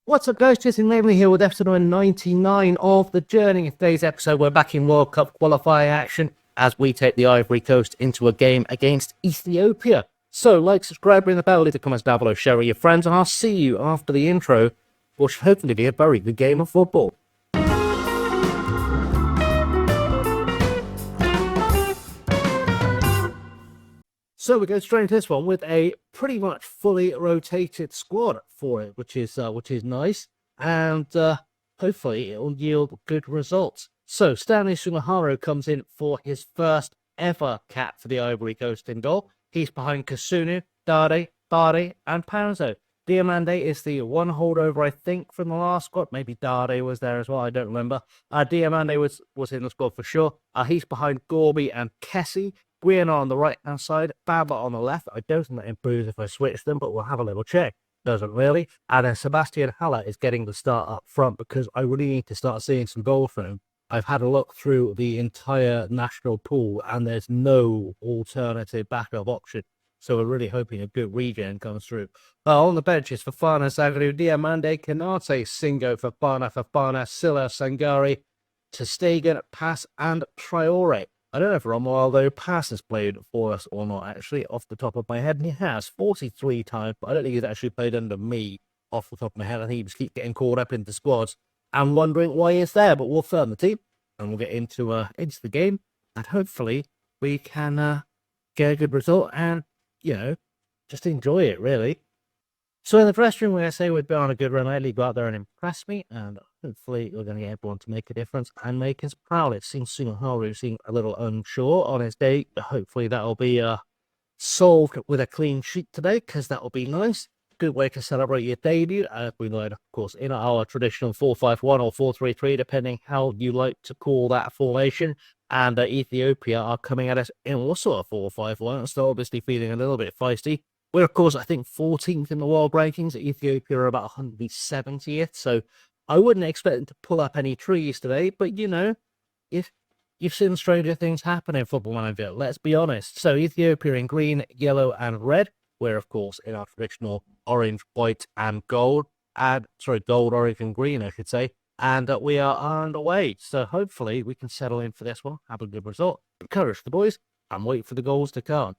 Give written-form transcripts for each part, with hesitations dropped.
What's up, guys? Jason Laveney here with episode number 99 of The Journey. In today's episode, we're back in World Cup qualifier action as we take the Ivory Coast into a game against Ethiopia. So, like, subscribe, ring the bell, leave the comments down below, share with your friends, and I'll see you after the intro, which should hopefully be a very good game of football. So we go straight into this one with a pretty much fully rotated squad for it, which is nice, and hopefully it will yield good results. So Stanley Sumaharo comes in for his first ever cap for the Ivory Coast in goal. He's behind Kasunu, Dade, Bade, and Panzo. Diamande is the one holdover, I think, from the last squad. Maybe Dade was there as well, I don't remember. Diamande was in the squad for sure. He's behind Gorby and Kessie. Guiana on the right-hand side, Baba on the left. I don't think that improves if I switch them, but we'll have a little check. Doesn't really. And then Sebastian Haller is getting the start up front because I really need to start seeing some goals from him. I've had a look through the entire national pool, and there's no alternative backup option. So we're really hoping a good regen comes through. On the benches, Fofana, Zagadou, Diamande, Canate, Singo, Fofana, Silla, Sangari, Testegen, Pass, and Traore. I don't know if Romuald, though, Pass has played for us or not, actually, off the top of my head. And he has 43 times, but I don't think he's actually played under me off the top of my head. I think he just keeps getting caught up into squads and wondering why he's there. But we'll firm the team and we'll get into the game. And hopefully we can get a good result and, just enjoy it, really. So in the first room, where I say we'd be on a good run lately, go out there and impress me, and hopefully we're going to get everyone to make a difference and make us proud. It seems Sumaharo seemed a little unsure on his day, but hopefully that'll be solved with a clean sheet today, because that'll be nice. Good way to celebrate your debut. We know, of course, in our traditional 4-5-1 or 4-3-3, depending how you like to call that formation. And Ethiopia are coming at us in also a 4-5-1, so obviously feeling a little bit feisty. We're, of course, I think 14th in the world rankings. Ethiopia are about 170th, so I wouldn't expect them to pull up any trees today. But, if you've seen stranger things happen in Football Manager, let's be honest. So Ethiopia in green, yellow, and red. We're, of course, in our traditional orange, white, and gold. Gold, orange, and green, I should say. And we are on the way. So hopefully we can settle in for this one, have a good result, encourage the boys, and wait for the goals to come.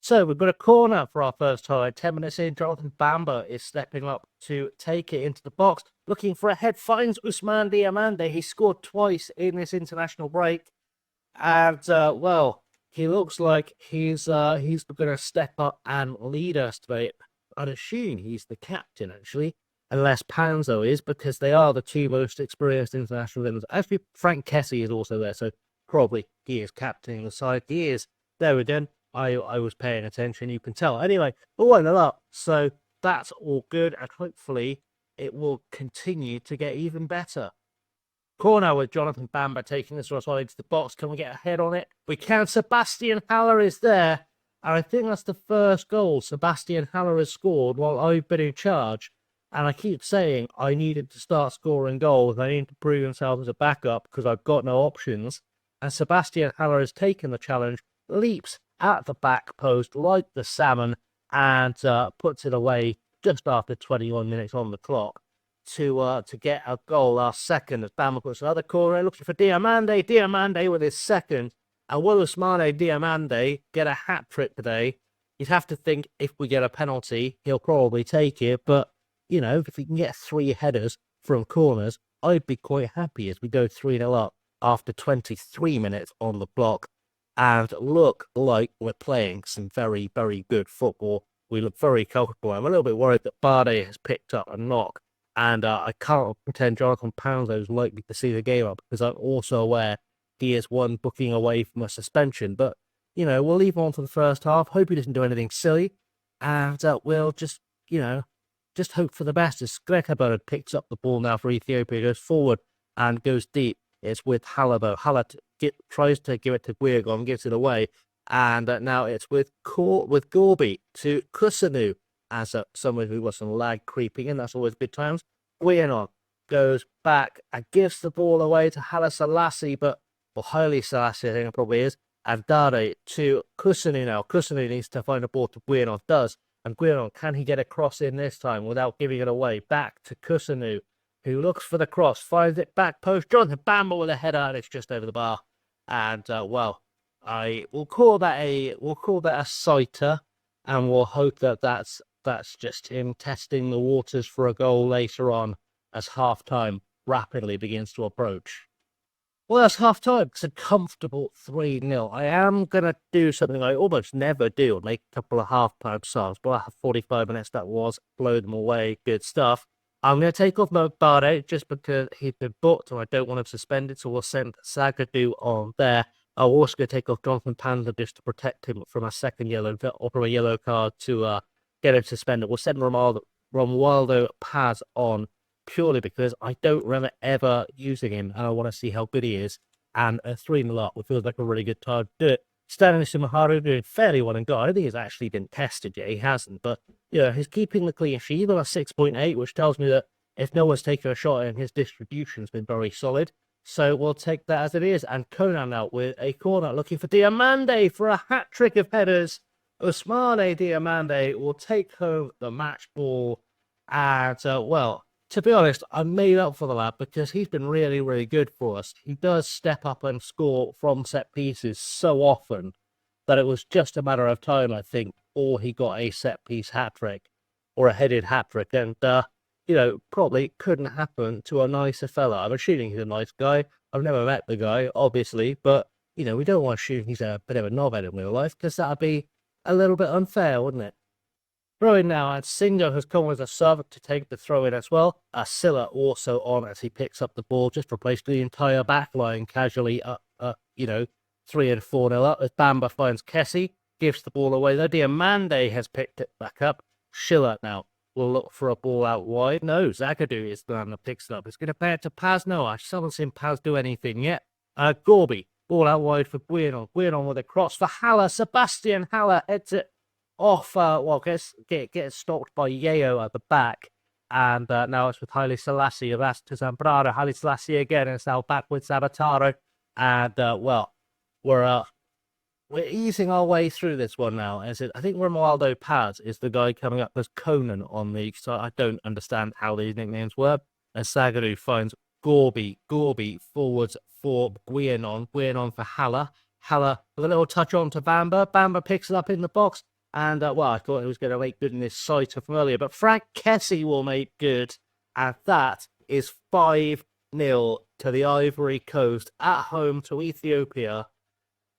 So we've got a corner for our first try. 10 minutes in, Jonathan Bamba is stepping up to take it into the box. Looking for a head, finds Ousmane Diamande. He scored twice in this international break. And, he looks like he's going to step up and lead us today. I'd assume he's the captain, actually. Unless Panzo is, because they are the two most experienced international villains. Actually, Frank Kessie is also there, so probably he is captaining the side. He is there again. I was paying attention, you can tell. Anyway, we're 1-0 up, so that's all good, and hopefully it will continue to get even better. Corner with Jonathan Bamba taking this right into the box. Can we get a head on it? We can. Sebastian Haller is there, and I think that's the first goal Sebastian Haller has scored while I've been in charge. And I keep saying I needed to start scoring goals. I need to prove himself as a backup because I've got no options. And Sebastian Haller has taken the challenge, leaps at the back post like the salmon, and puts it away just after 21 minutes on the clock to get a goal. Our second as Bama puts another corner, looking for Diamande. Diamande with his second. And will Ousmane Diamande get a hat-trick today? You'd have to think if we get a penalty, he'll probably take it. But, if we can get 3 headers from corners, I'd be quite happy as we go 3-0 up after 23 minutes on the clock. And look like we're playing some very, very good football. We look very comfortable. I'm a little bit worried that Bade has picked up a knock. And I can't pretend Jonathan Panzo is likely to see the game up because I'm also aware he is one booking away from a suspension. But, we'll leave him on for the first half. Hope he doesn't do anything silly. And we'll just hope for the best. As Grekabod picks up the ball now for Ethiopia, goes forward and goes deep. It's with Haller. Haller tries to give it to Guiagon, gives it away. And now it's with Gorby to Kusanu as someone who was some lag creeping in. That's always good times. Guiagon goes back and gives the ball away to Haile Selassie, Haile Selassie, I think it probably is. And Dade to Kusanu now. Kusanu needs to find a ball to Guiagon. Does. And Guiron, can he get a cross in this time without giving it away? Back to Kusanu, who looks for the cross, finds it back post. Jonathan Bamba with a header, and it's just over the bar. And well, we'll call that a sighter, and we'll hope that that's just him testing the waters for a goal later on as half-time rapidly begins to approach. Well, that's half-time. It's a comfortable 3-0. I am going to do something I almost never do, make a couple of half-time subs. But I have 45 minutes that was, blow them away, good stuff. I'm going to take off Mobade just because he's been booked and I don't want him suspended, so we'll send Zagadou on there. I'm also going to take off Jonathan Panzer just to protect him from a second yellow, or from a yellow card to get him suspended. We'll send Romualdo Paz on purely because I don't remember ever using him and I want to see how good he is. And a 3-0 up, which feels like a really good time to do it. Stanislas Sumaharu doing fairly well in goal. I don't think he's actually been tested yet. He hasn't. But, he's keeping the clean sheet, even a 6.8, which tells me that if no one's taken a shot in, his distribution's been very solid. So we'll take that as it is. And Conan out with a corner, looking for Diamande for a hat-trick of headers. Ousmane Diamande will take home the match ball. And, well, to be honest, I made up for the lad because he's been really, really good for us. He does step up and score from set pieces so often that it was just a matter of time, I think, or he got a set piece hat-trick or a headed hat-trick. And, probably couldn't happen to a nicer fella. I'm assuming he's a nice guy. I've never met the guy, obviously, but, we don't want to assume he's a bit of a knobhead in real life because that would be a little bit unfair, wouldn't it? Throw-in now, and Singo has come with a sub to take the throw-in as well. Silla also on as he picks up the ball, just replaced the entire back line casually, 3 and 4-0 up. As Bamba finds Kessie, gives the ball away. Though Diamande has picked it back up. Schiller now will look for a ball out wide. No, Zagadou is the one that picks it up. It's going to play it to Paz. No, I still haven't seen Paz do anything yet. Gorby, ball out wide for Guiron. Guiron with a cross for Haller. Sebastian Haller heads it off, gets stopped by Yeo at the back. And now it's with Haile Selassie. That's to Zambrano. Haile Selassie again. And it's now back with Zabataro. And, we're easing our way through this one now. I think Romualdo Paz is the guy coming up as Conan on the side. I don't understand how these nicknames work. And Zagadou finds Gorby forwards for Guiron for Haller. Haller with a little touch on to Bamba. Bamba picks it up in the box. And, I thought he was going to make good in this sighter from earlier. But Frank Kessie will make good. And that is 5-0 to the Ivory Coast at home to Ethiopia.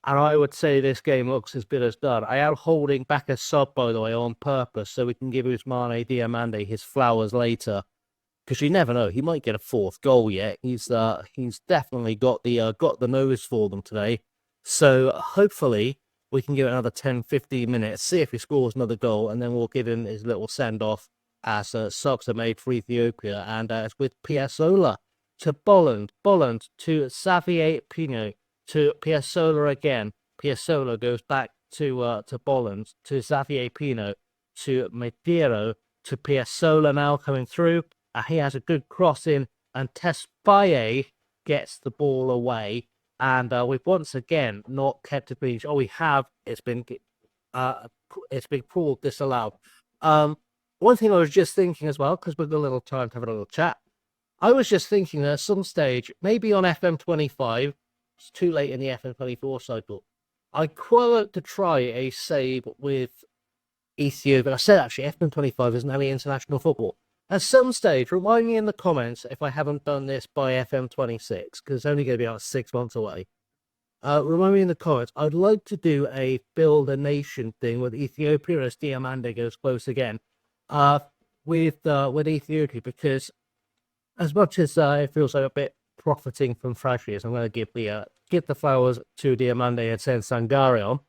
And I would say this game looks as good as done. I am holding back a sub, by the way, on purpose, so we can give Ousmane Diamande his flowers later. Because you never know, he might get a fourth goal yet. He's definitely got the nose for them today. So hopefully we can give it another 10-15 minutes, see if he scores another goal, and then we'll give him his little send-off as subs are made for Ethiopia. And it's with Piazzolla to Bolland to Xavier Pino. To Piazzolla again. Piazzolla goes back to Bolland, to Xavier Pino, to Mediro, to Piazzolla now coming through. He has a good cross in, and Tesfaye gets the ball away. And we've once again not kept it clean. Oh, we have. It's been called disallowed. One thing I was just thinking as well, because we've got a little time to have a little chat. I was just thinking that at some stage, maybe on FM25, it's too late in the FM24 cycle, I'd quite like to try a save with Ethiopia. I said actually, FM25 is now international football. At some stage, remind me in the comments if I haven't done this by FM26, because it's only going to be about 6 months away. Remind me in the comments. I'd like to do a build a nation thing with Ethiopia as Diamande goes close again. With Ethiopia, because as much as it feels like a bit profiting from Frashius, I'm going to give the flowers to Diamande and send Sangarion.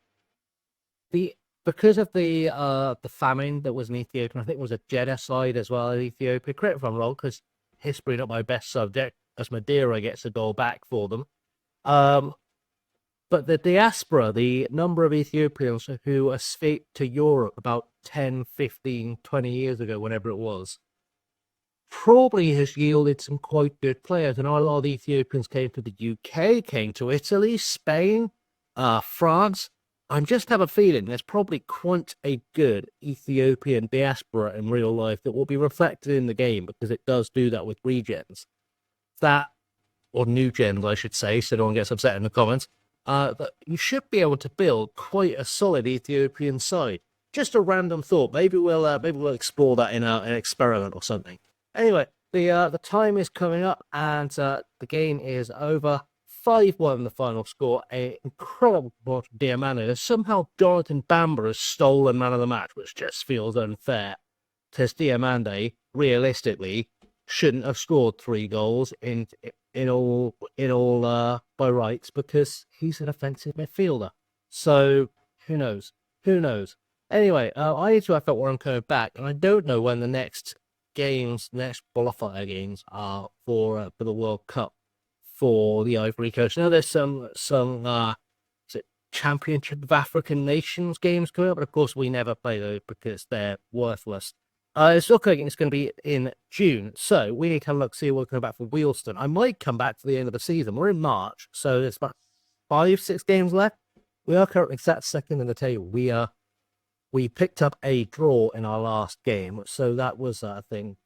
Because of the famine that was in Ethiopia, I think it was a genocide as well in Ethiopia. Correct if I'm wrong, because history not my best subject, as Madeira gets a goal back for them. But the diaspora, the number of Ethiopians who escaped to Europe about 10, 15, 20 years ago, whenever it was, probably has yielded some quite good players. And a lot of the Ethiopians came to the UK, came to Italy, Spain, France. I just have a feeling there's probably quite a good Ethiopian diaspora in real life that will be reflected in the game, because it does do that with regens. That, or new gens, I should say, so no one gets upset in the comments. That you should be able to build quite a solid Ethiopian side. Just a random thought. Maybe we'll explore that in an experiment or something. Anyway, the time is coming up, and the game is over. 5-1 the final score. A incredible performance from Diamante. Somehow Jonathan Bamber has stolen man of the match, which just feels unfair. Because Diamante, realistically, shouldn't have scored 3 goals in all by rights, because he's an offensive midfielder. So who knows? Who knows? Anyway, I need to have where I'm coming back, and I don't know when the next qualifier games are for the World Cup for the Ivory Coast. Now there's some Championship of African Nations games coming up, but of course we never play those because they're worthless. It's looking it's going to be in June, so we need to have a look, see what we're coming back from Wealdstone. I might come back to the end of the season. We're in March, so there's about 5-6 games left. We are currently sat second in the table. We picked up a draw in our last game, so that was a thing.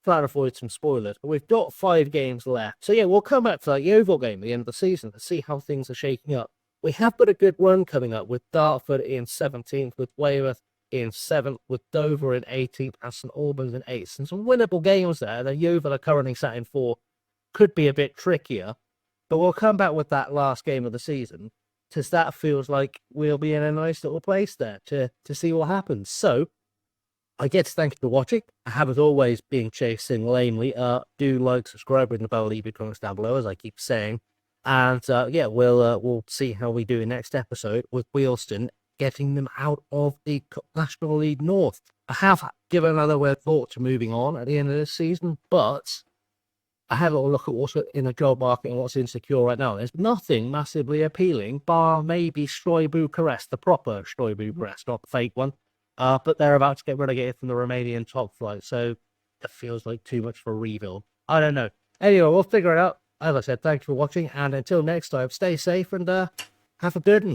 Trying to avoid some spoilers, but we've got 5 games left. So yeah, we'll come back for the Yeovil game at the end of the season to see how things are shaking up. We have got a good run coming up with Dartford in 17th, with Weymouth in 7th, with Dover in 18th, and St Albans in 8th. And some winnable games there. The Yeovil are currently sat in 4th. Could be a bit trickier, but we'll come back with that last game of the season, because that feels like we'll be in a nice little place there to see what happens. So I get to thank you for watching. I have, as always, been chasing lamely. Do like, subscribe, ring the bell, leave your comments down below, as I keep saying. And yeah, we'll see how we do in next episode with Wealdstone getting them out of the National League North. I have given another thought to moving on at the end of this season, but I had a little look at what's in the job market and what's insecure right now. There's nothing massively appealing, bar maybe Stroy Bucharest, the proper Stroy Bucharest, not the fake one. But they're about to get relegated from the Romanian top flight, so it feels like too much for a rebuild. I don't know. Anyway, we'll figure it out. As I said, thanks for watching, and until next time, stay safe and have a good one.